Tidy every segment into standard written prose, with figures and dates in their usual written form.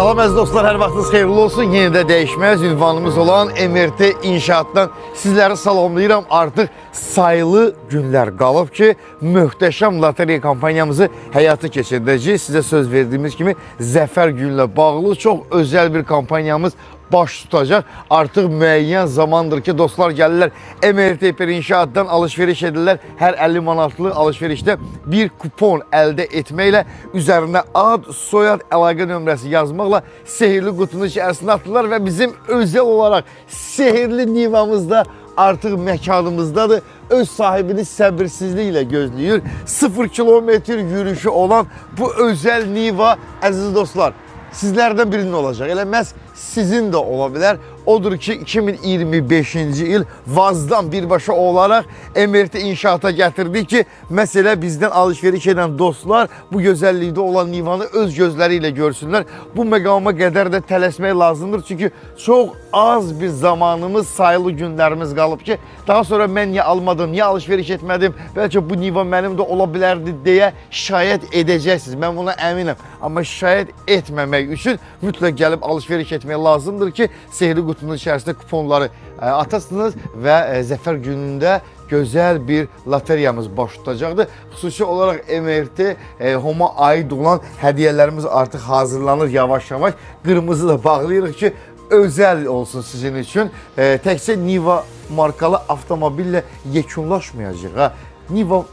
Salam əziz dostlar, hər vaxtınız xeyirli olsun. Yeni də dəyişməz ünvanımız olan MRT İnşaatdan sizləri salamlayıram. Artıq sayılı günlər qalıb ki, möhtəşəm lotereya kampaniyamızı həyata keçirdəcəyik. Sizə söz verdiyimiz kimi Zəfər günlə bağlı çox özəl bir kampanyamız baş tutacaq. Artıq müəyyən zamandır ki, dostlar gəlirlər MRT İnşaatdan alışveriş edirlər. Hər 50 manatlıq alışverişdə bir kupon əldə etməklə üzərində ad, soyad, əlaqə nömrəsi yazmaqla sehirli qutunun içərisində atırlar və bizim özəl olaraq sehirli nivamızda artıq məkanımızdadır. Öz sahibini səbirsizliklə gözləyir. 0 kilometr yürüyüşü olan bu özəl niva, əziz dostlar, sizlərdən birinin olacaq. Elə məhz sizin də ola bilər. Odur ki, 2025-ci il vazdan birbaşa olaraq MRT İnşaata gətirdik ki, məsələ bizdən alışveriş edən dostlar bu gözəllikdə olan nivanı öz gözləri ilə görsünlər. Bu məqama qədər də tələsmək lazımdır. Çünki çox az bir zamanımız, sayılı günlərimiz qalıb ki, daha sonra mən niyə almadım, niyə alışveriş etmədim, bəlkə bu niva mənim də ola bilərdi deyə şikayət edəcəksiniz. Mən buna əminəm. Amma şikayət etməmək üçün mütləq gəlib alışveriş etmək lazımdır ki, sehirli qutunun içərisində kuponları atasınız və Zəfər günündə gözəl bir loteriyamız baş tutacaqdır. Xüsusi olaraq MRT Home-a aid olan hədiyyələrimiz artıq hazırlanır yavaş-yavaş. Qırmızı da bağlayırıq ki, özəl olsun sizin üçün. Təkcə Niva markalı avtomobillə yekunlaşmayacaq. Niva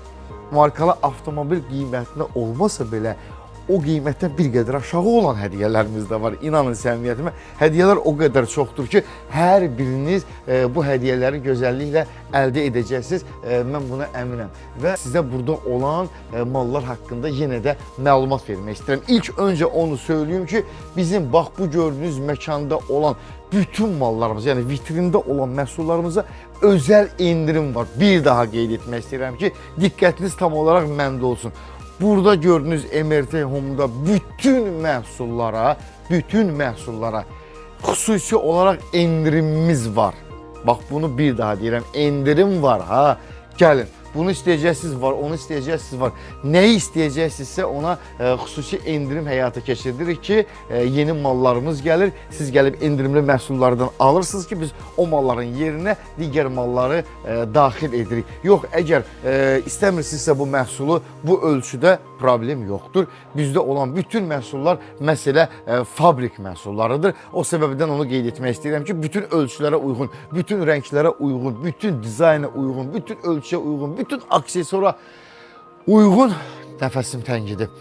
markalı avtomobil qiymətində olmasa belə, o qiymətdən bir qədər aşağı olan hədiyyələrimiz də var. İnanın səmimiyyətimə, hədiyyələr o qədər çoxdur ki, hər biriniz bu hədiyyələri gözəlliklə əldə edəcəksiniz. Mən buna əminəm. Və sizə burada olan mallar haqqında yenə də məlumat vermək istəyirəm. İlk öncə onu söyləyeyim ki, bizim bax bu gördüyünüz məkanda olan bütün mallarımız, yəni vitrində olan məhsullarımıza özəl indirim var. Bir daha qeyd etmək istəyirəm ki, diqqətiniz tam olaraq məndə olsun. Burada gördüyünüz MRT Home-da bütün məhsullara xüsusi olaraq endirimimiz var. Bax bunu bir daha deyirəm, endirim var ha. Gəlin, bunu istəyəcəksiniz var, onu istəyəcəksiniz var. Nəyi istəyəcəksinizsə ona xüsusi endirim həyata keçiririk ki, yeni mallarımız gəlir. Siz gəlib endirimli məhsullardan alırsınız ki, biz o malların yerinə digər malları daxil edirik. Yox, əgər istəmirsinizsə bu məhsulu bu ölçüdə problem yoxdur. Bizdə olan bütün məhsullar məsələ fabrik məhsullarıdır. O səbəbdən onu qeyd etmək istəyirəm ki, bütün ölçülərə uyğun, bütün rənglərə uyğun, bütün dizayna uyğun, bütün ölçüyə uyğun, bütün aksesora uyğun, nəfəsim təngidir.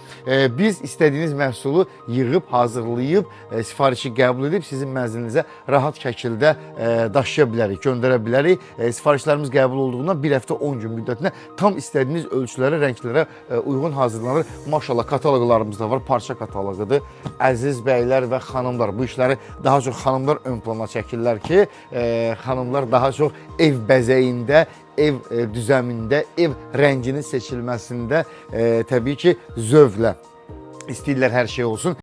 Biz istədiyiniz məhsulu yığıb, hazırlayıb, sifarişi qəbul edib sizin mənzilinizə rahat şəkildə daşıya bilərik, göndərə bilərik. Sifarişlərimiz qəbul olduğundan bir həftə 10 gün müddətinə tam istədiyiniz ölçülərə, rənglərə uyğun hazırlanır. Maşallah, kataloqlarımız da var, parça kataloqudur. Əziz bəylər və xanımlar, bu işləri daha çox xanımlar ön plana çəkirlər ki, xanımlar daha çox ev bəzəyində, ev düzəmində, ev rənginin seçilməsində təbii ki, zövqlə istəyirlər hər şey olsun.